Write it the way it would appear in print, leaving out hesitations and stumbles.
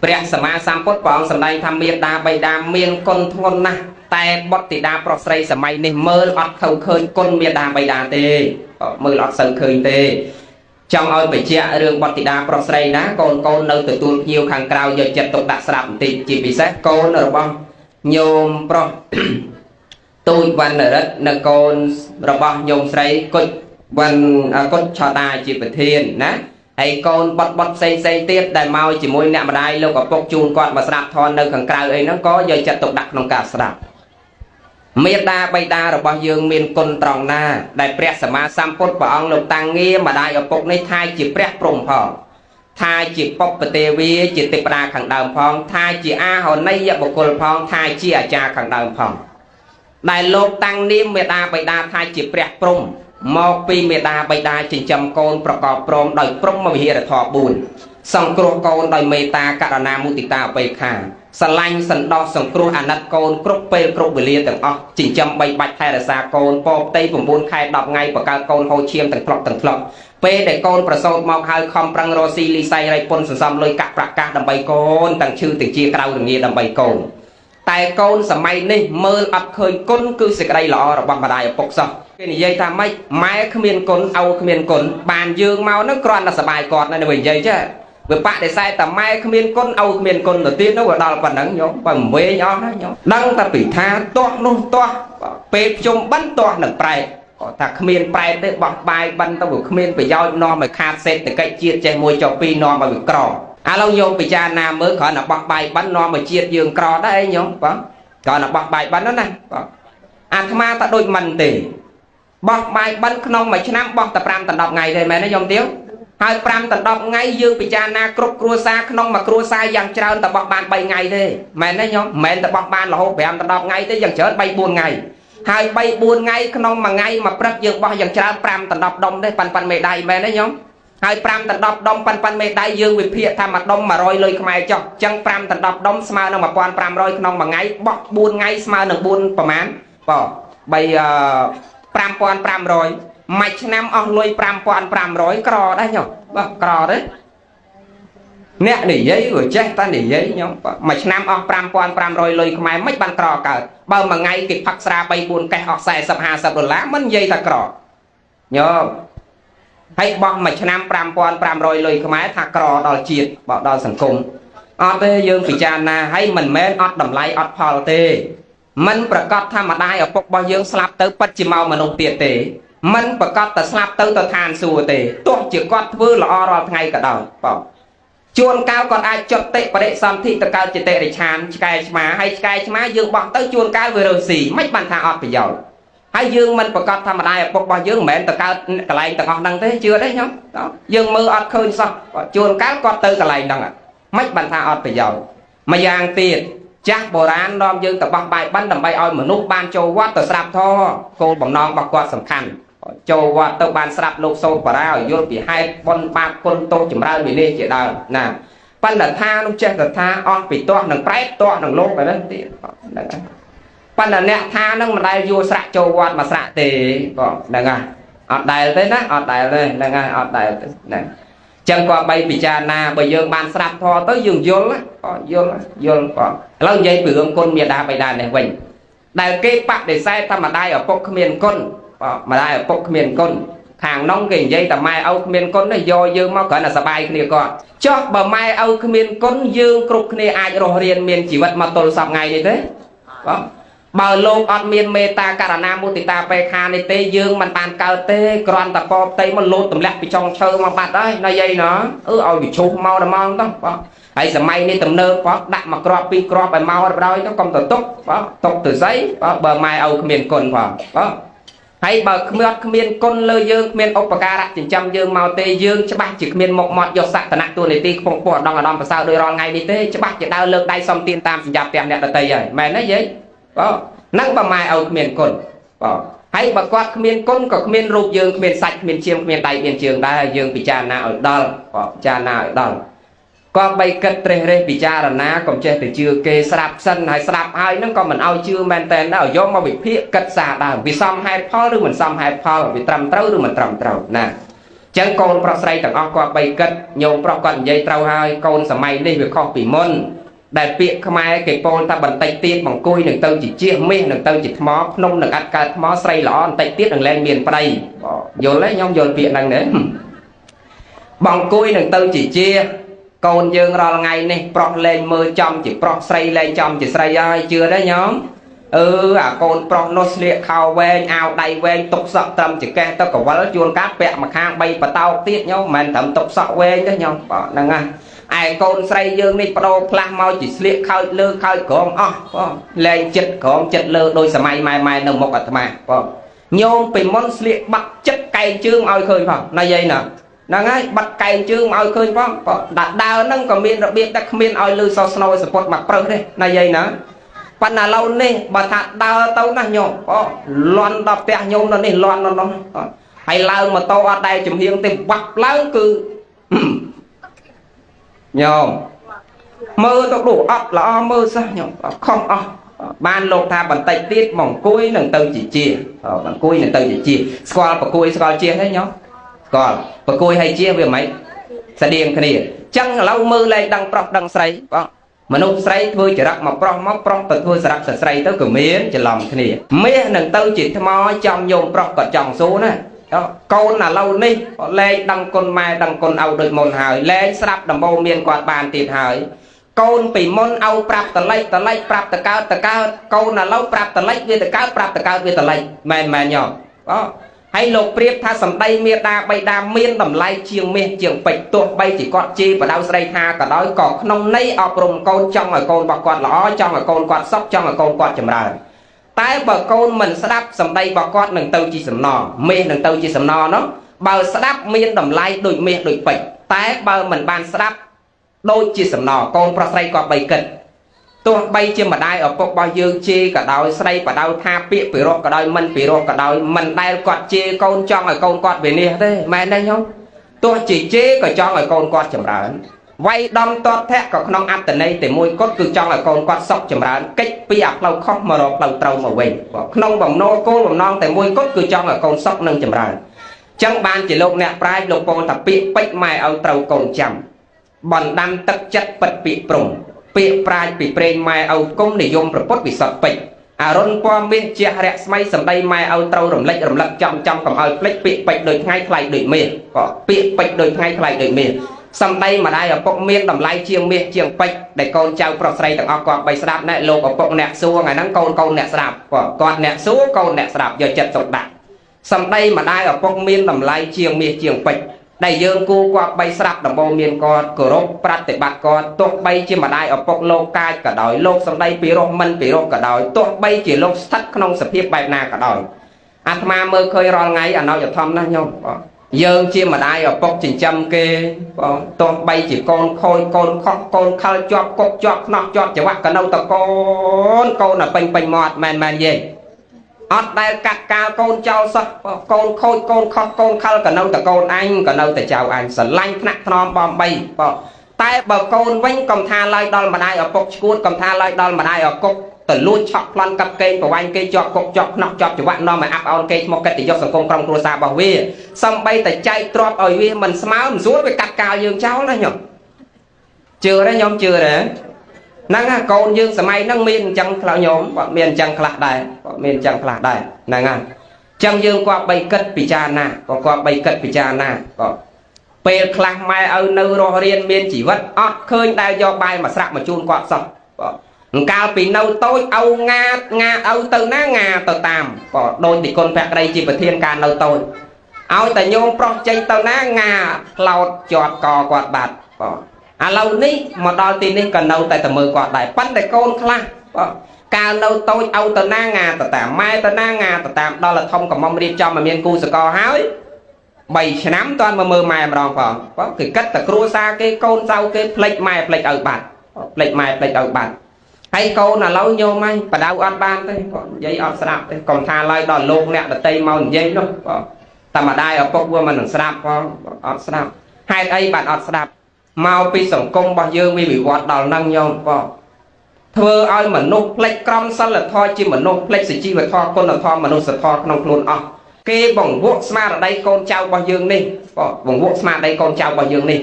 ព្រះសម្មាសម្ពុទ្ធព្រះអង្គសម្ដែងថាមេដាបៃតាមានគុណធ្ងន់ណាស់តែបុត្រធីតាប្រុសស្រីសម័យនេះមើលអត់ឃើញគុណមេដាបៃតាទេមើលអត់សូវឃើញទេចង់ឲ្យបញ្ជាក់រឿងបុត្រធីតាប្រុសស្រីណាកូនកូននៅទទួលភ្ញៀវខាងក្រៅយកចិត្តទុកដាក់ស្ដាប់បន្តិចជាពិសេសកូនរបស់ញោមប្រុសទូចវណ្ណរិទ្ធនិងកូនរបស់ញោមស្រីគុជវណ្ណគុជឆតាជាប្រធានណាហើយកូនបត់ផ្សេងទៀតដែលមកជាមួយអ្នកម្ដាយលោកឪពុកជូនគាត់មកស្ដាប់ធម៌នៅខាងក្រៅអីហ្នឹងក៏យកចិត្តទុកដាក់ក្នុងការស្ដាប់មេដាបៃតារបស់យើងមានគុណត្រង់ណាដែលព្រះសម្មាសម្ពុទ្ធព្រះអង្គលោកតាំងងារម្ដាយឪពុកនេះថាជាព្រះព្រំផងថាជាពុព្វទេវីជាទេវតាខាងដើមផងថាជាអាហន័យបុគ្គលផងថាជាអាចារ្យខាងដើមផងដែលលោកតាំងនាមមេដាបៃតាថាជាព្រះព្រំមកពីមេដាបៃតាចិញ្ចឹមកូនប្រកបព្រមដោយព្រហ្មវិហារធម៌4សង្គ្រោះកូនដោយមេត្តាករុណាមុទិតាឧបេក្ខាស្រឡាញ់សន្តោសសង្គ្រោះអាណិតកូនគ្រប់ពេលគ្រប់វេលាទាំងអស់ចិញ្ចឹមបីបាច់ថែរក្សាកូនពោផ្ទៃ9ខែ10ថ្ងៃបង្កើតកូនហូរឈាមទាំងផ្លុកពេលដែលកូនប្រសូតមកហើយខំប្រឹងរកស៊ីលីស័យរៃពុនសន្សំលុយកាក់ប្រាក់កាសដើម្បីកូនទាំងឈឺទាំងជាក្រៅរងាដើម្បីកូនតែកូនសម័យនេះមើលអត់ឃើញគុណគឺសេចក្តីល្អរបស់ម្ដាយឪពុកសោះគេនិយាយថាម៉េចម៉ែគ្មានគុណឪគ្មានគុណបានយើងមកនឹងគ្រាន់តែសបាយគាត់នៅនិយាយចាវាបដិសេធតែម៉ែគ្មានគុណឪគ្មានគុណទៅទៀតនោះវាដល់ប៉ុណ្ណឹងញោមបើវែងអស់ណាញោមដឹងតែពីថាទាស់នោះទាស់ពេលជុំបិណ្ឌទាស់នឹងប្រែកគាត់ថាគ្មានប្រែកទេបោះបាយបិណ្ឌទៅវាគ្មានប្រយោជន៍នាំឲ្យខាតសេដ្ឋកិច្ចជាតិចេះមួយចុះពីរនាំឲ្យវាក្រឥឡូវញោមពិចារណាមើលគ្រាន់តែបោះបាយបិណ្ឌនាំឲ្យជាតិយើងក្រដែរអីញោមបងគ្រាន់តែបោះបាយបិណ្ឌណាបងអាត្មាថាដូចមិនទេបោះបាយបិណ្ឌក្នុងមួយឆ្នាំបោះតែ5ដល់10ថ្ងៃទេមែនទេញោមទៀវហើយ5ដល់10ថ្ងៃយើងពិចារណាគ្រប់គ្រួសារក្នុងមួយគ្រួសារយ៉ាងច្រើនតែបោះបាន3ថ្ងៃទេមែនទេញោមមិនមែនតែបោះបានរហូត5ដល់10ថ្ងៃទេយ៉ាងច្រើន3 4ថ្ងៃហើយ3 4ថ្ងៃក្នុងមួយថ្ងៃមួយព្រឹកយើងបោះយ៉ាងច្រើន5ដល់10ដុំទេប៉ាន់មេដៃមែនទេញោមហើយ5ដល់10ដុំប៉ាន់មេដៃយើងវិភាគថាមួយដុំ100លុយខ្មែរចុះអញ្ចឹង5ដល់10ដុំស្មើនឹង1500ក្នុងមួយថ្ងៃបោះ4ថ្ងៃស្មើនឹង4ប្រមាណបង5500មួយឆ្នាំអស់លុយ5500ក្រដែរញោមបាទក្រទេអ្នកនិយាយក៏ចេះតែនិយាយញោមមួយឆ្នាំអស់5500លុយខ្មែរមិនបានក្រកើតបើមួយថ្ងៃគេផឹកស្រា3 4កេះអស់40 50ដុល្លារមិននិយាយថាក្រញោមហើយបោះមួយឆ្នាំ5500លុយខ្មែរថាក្រដល់ជាតិបោះដល់សង្គមអត់ទេយើងពិចារណាហើយមិនមែនអត់តម្លៃអត់ផលទេមិនប្រកាសថាម្ដាយឪពុករបស់យើងស្លាប់ទៅពិតជាមកមនុស្សទៀតទេមិនប្រកាសតែស្លាប់ទៅឋានសួគ៌ទេទោះជាគាត់ធ្វើល្អរាល់ថ្ងៃក៏ដោយបងជួនកាលគាត់អាចចុតតិបរិសន្ធិទៅកើតចិត្តរិឆានឆ្កែឆ្មាហើយឆ្កែឆ្មាយើងបោះទៅជួនកាលវារើសស៊ីមិនបានថាអត់ប្រយោជន៍ហើយយើងមិនប្រកាសថាម្ដាយឪពុករបស់យើងមិនមែនទៅកើតកន្លែងទាំងអស់ហ្នឹងទេជឿទេញោមយើងមើលអត់ឃើញសោះជួនកាលគាត់ទៅកន្លែងហ្នឹងមិនបានថាអត់ប្រយោជន៍ម្យ៉ាងទៀតចាស់បុរាណនាំយើងទៅបោះបាយបិណ្ឌដើម្បីឲ្យមនុស្សបានចូលវត្តទៅស្ដាប់ធម៌គោលបំណងរបស់គាត់សំខាន់ចូលវត្តទៅបានស្ដាប់លោកសូត្របារាឲ្យយល់ពីហេតុបុណ្យបាបគុណទោសចម្រើនវិន័យជាដើមណាប៉ុន្តែថានោះចេះតែថាអស់ពីទាស់នឹងប្រែតទាស់នឹងលោកទៅហ្នឹងទៀតហ្នឹងហើយប៉ុន្តែអ្នកថានឹងមិនដែលយួរស្រាក់ចូលវត្តមកស្រាក់ទេបងហ្នឹងហើយអត់ដែលទេណាអត់ដែលទេហ្នឹងហើយអត់ដែលទេហ្នឹងចឹងក៏បីពិចារណាបើយើងបានស្ដាប់ធម៌ទៅយើងយល់យល់បងឥឡូវនិយាយពីរឿងគុណមេដាបៃតានេះវិញដែលគេបដិសេធថាម្ដាយឪពុកគ្មានគុណម្ដាយឪពុកគ្មានគុណខាងនោះគេនិយាយតែម៉ែឪគ្មានគុណនេះយកយើងមកគ្រាន់តែសប្បាយគ្នាគាត់ចុះបើម៉ែឪគ្មានគុណយើងគ្រប់គ្នាអាចរស់រានមានជីវិតមកទល់សពថ្ងៃនេះទេបងបើលោកអត់មានមេត្តាករុណាមុទិតាបេក្ខានេះទេយើងមិនបានកើតទេគ្រាន់តែពោផ្ទៃមកលោតទម្លាក់ពីចុងឈើមកបាត់ហើយណាយាយណាឲ្យវាឈូសមកដល់មកទៅបងហើយសម័យនេះទំនើបបងដាក់មកគ្រាប់ពីរគ្រាប់ឲ្យមកបដ ாய் ទៅកុំទៅទុកបងទុកទៅស្អីបើម៉ែឪគ្មានគុណផងបងហើយបើគ្មានគុណលើយើងគ្មានឧបការៈចិញ្ចឹមយើងមកទេយើងច្បាស់ជាគ្មានមុខមាត់យកសក្តានៈតួនាទីខ្ពង់ខ្ពស់ឧត្តមប្រសើរដោយរាល់ថ្ងៃនេះទេច្បាស់ជាដើរលើកដៃសំទានតាមសញ្ញាផ្ទះអ្នកដតីហើយមែនទេយាយបងហ្នឹងបើម៉ែឪគ្មានគុណបងហើយបើគាត់គ្មានគុណក៏គ្មានរូបយើងគ្មានសាច់គ្មានឈាមគ្មានដៃមានជើងដែរយើងពិចារណាឲ្យដល់បងពិចារណាឲ្យដល់ក៏បីគិតត្រេះរេះពិចារណាកុំចេះទៅជឿគេស្ដាប់សិនហើយស្ដាប់ហើយហ្នឹងក៏មិនឲ្យជឿមែនតែនដែរយកមកវិភាគគិតសារដើមវាសមហេតុផលឬមិនសមហេតុផលវាត្រឹមត្រូវឬមិនត្រឹមត្រូវណា chẳng con pro sấy tặng óc qua bay cất nhôm pro còn dây trâu hai con sầm mày đi việc kho bị môn đại biệt không ai cái pol ta bận tay tiết bằng cùi đừng tơ chỉ chia mê đừng tơ chỉ mó nông đừng ăn cả mó sấy lỏ tay tiết đừng lên miền đây vô lấy nhom vô viện đằng đấy bằng cùi đừng tơ chỉ chia con dương rồi ngày này pro lên mưa trong chỉ pro sấy lên trong chỉ sấy ai chưa đấy nhóm con pro nó liệt khao ven ao đầy ven tục sọ tâm chỉ kêu tao có vỡ chuồn cát bẹ mà khang bay và tao tiết nhau mình thầm tục sọ ven đó nhau đằng anh ai con say dương đi pro plam mau chỉ liệt khơi lơ khơi con lên chật con chật lơ đôi sầm mai mai nồng một mà nhôm bị món liệt bắt chất cây chương ao khơi phải là vậy nè đằng ấy bắt cây chương ao khơi phải đặt đào nâng còn miên đặc biệt đặc miên ao lơ so snow support mặt pro đây là vậy nè bạn là lâu nè bà thà đào tao nè nhom loan đập bẹ nhôm nó nè loan nó hay lao mà tao ở đây chùm hiên tìm bắt lao cứ nhom mơ tao đủ ấp là mơ sao nhom không ban lột tha bàn tay tiết mỏng cối nâng tao chỉ chia bàn cối nâng tao chỉ chia squal và cối squal chia hết nhom còn và cối hay chia về mấy sẽ điên cái này chẳng lâu mơ lên đăng prop đăng say mà nô sấy thôi chỉ đặt mà prong từ thôi sạch sấy tới cửa miếng chỉ lòng thế này miếng đừng tư chỉ thò trong nhôm prong còn chồng số này con là lâu ní lên đăng con mai đăng con ao đôi môn hời lên sắp đầm bầu miền quạt bàn tiền hời con bị môn ao prap tờ lấy prap tờ cao con là lâu prap tờ lấy về tờ cao về tờ lấy mày nhỏ đó hay lục priệp tha sầm đây miệt đa bay đa miên đầm lai chiêng miên chiêng bạch tuột bay chỉ còn chi và đau say tha cả đói cọt nông nấy ọp rùng con trong ở con bọc quạt lõ trong ở con quạt sóc trong ở con quạt chầm rời tái bờ con mình sẽ đáp sầm đây bọc quạt đừng tâu chi sầm nò miên đừng tâu chi sầm nò nó bờ sẽ đáp miên đầm lai đôi miên đôi bạch tái bờ mình ban sẽ đáp đôi chi sầm nò con pro say quạt bay kịch tôi bay trên mà đai ở bọc bao dương chi cả đôi say và đau tha bịa bị rọ cả đôi mình bị rọ cả đôi mình đai quạt chi con trong ở con quạt về nè thế mày đây không tôi chỉ chế cả trong ở con quạt chầm rãi vay đâm to thét còn không ăn từ đây để môi cốt cứ trong ở con quạt sọc chầm rãi cách bịa lâu khóc mà rọ lâu trâu mà về không bằng nô cô bằng non để môi cốt cứ trong ở con sọc nâng chầm rãi chẳng ban chỉ lục nè prai lục con tập bịa bách mày ở trâu con chầm bòn đâm tất chất bật bịa prùng bịa prai bị prên mai ao công để dùngប្រពុតវិស័យពេជ្រអារុនពណ៌មានជារៈស្មៃសំដីម៉ែឲ្យត្រូវរំលឹករំលឹកចំកុំឲ្យភ្លេចពាក្យពេចន៍ដូចថ្ងៃថ្លៃដូចមាសក៏ពាក្យពេចន៍ដូចថ្ងៃថ្លៃដូចមាសសំដីម្ដាយឪពុកមានតម្លៃជាងមាសជាងពេជ្រដែលកូនចៅប្រុសស្រីទាំងអស់គាត់បីស្ដាប់ណែលោកឪពុកអ្នកសួរថ្ងៃហ្នឹងកូនអ្នកស្ដាប់គាត់អ្នកសួរកូនអ្នកស្ដាប់យកចិត្តទុកដាក់សំដីម្ដាយឪពុកមានតម្លៃជាងមាសជាងពេជ្រដែលយើងគូគាត់បីស្រាប់ដំបូងមានគាត់គោរពប្រតិបត្តិគាត់ទោះបីជាម្ដាយឪពុកលោកកាចក៏ដោយលោកសំដីពីរោះមិនពីរោះក៏ដោយទោះបីជាលោកស្ថិតក្នុងសភាពបែបណាក៏ដោយអាត្មាមើលឃើញរាល់ថ្ងៃអនុយធម្មណាស់ញោមយើងជាម្ដាយឪពុកចិញ្ចឹមគេទោះបីជាកូនខូចកូនខុសកូនខលជាប់គុកជាប់ខ្នោះជាប់ច្រវាក់ក៏នៅតែកូនពេញមាត់មែនយេអត់ដែលកាត់កាលកូនចោលសោះកូនខូចកូនខុសកូនខលក៏នៅតែកូនអញក៏នៅតែចៅអញស្រឡាញ់ថ្នាក់ថ្នមបំបីតែបើកូនវិញកុំថាឡើយដល់ម្ដាយឪពុកឈួតកុំថាឡើយដល់ម្ដាយឪពុកទៅលួចឆក់ប្លន់កាប់កេងប្រវាញ់គេជាប់គុកជាប់ខ្នោះជាប់ច្រវាក់នាំឲ្យអាប់អោនគេឈ្មោះកិត្តិយសសង្គមក្រុមគ្រួសាររបស់វាសំបីតែចែកទ្រព្យឲ្យវាមិនស្មើមិនស្រួលវាកាត់កាលយើងចោលណាញោមជឿទេញោមជឿទេហ្នឹងកូនយើងសម័យហ្នឹងមានអញ្ចឹងខ្លះញោមគាត់មានអញ្ចឹងខ្លះដែរហ្នឹងហើយអញ្ចឹងយើងគាត់បីគិតពិចារណាគាត់បីគិតពិចារណាគាត់ពេលខ្លះម៉ែឲ្យនៅរស់រៀនមានជីវិតអត់ឃើញដែលយកបាយមកស្រាក់មកជូនគាត់សោះកាលពីនៅតូចឲ្យងាឲ្យទៅណាងាទៅតាមដូចទីគុណភក្តីជាប្រធានការនៅតូចឲ្យតែញោមប្រុសចេញទៅណាងាផ្លោតជាប់កគាត់បាត់ឥឡូវនេះមកដល់ទីនេះក៏នៅតែមើលគាត់ដែរប៉ុន្តែកូនខ្លះកាលនៅតូចឲ្យទៅណាងាទៅតាមម៉ែទៅណាងាទៅតាមដល់ធំកំមុំរៀបចំមកមានគូសកលហើយ3ឆ្នាំតាន់មកមើលម៉ែម្ដងផងគឺគិតតែគ្រួសារគេកូនចៅគេផ្លេចម៉ែផ្លេចឲ្យបាត់ហើយកូនឥឡូវញោមហ្នឹងបដៅអត់បានទេគាត់និយាយអត់ស្ដាប់ទេកុំថាឡើយដល់លោកអ្នកដតីមកនិយាយនោះតែម្ដាយឪពុកវាមិននឹងស្ដាប់ផងអត់ស្ដាប់ហេតុអីបានអត់ស្ដាប់មកពីសង្គមរបស់យើងវាវិវត្តដល់ហ្នឹងញោមធ្វើឲ្យមនុស្សផ្លេចក្រមសិលធម៌ជាមនុស្សផ្លេចសុជីវធម៌គុណធម៌មនុស្សធម៌ក្នុងខ្លួនអស់ គេបង្វក់ស្មារតីកូនចៅរបស់យើងនេះបងបង្វក់ស្មារតីកូនចៅរបស់យើងនេះ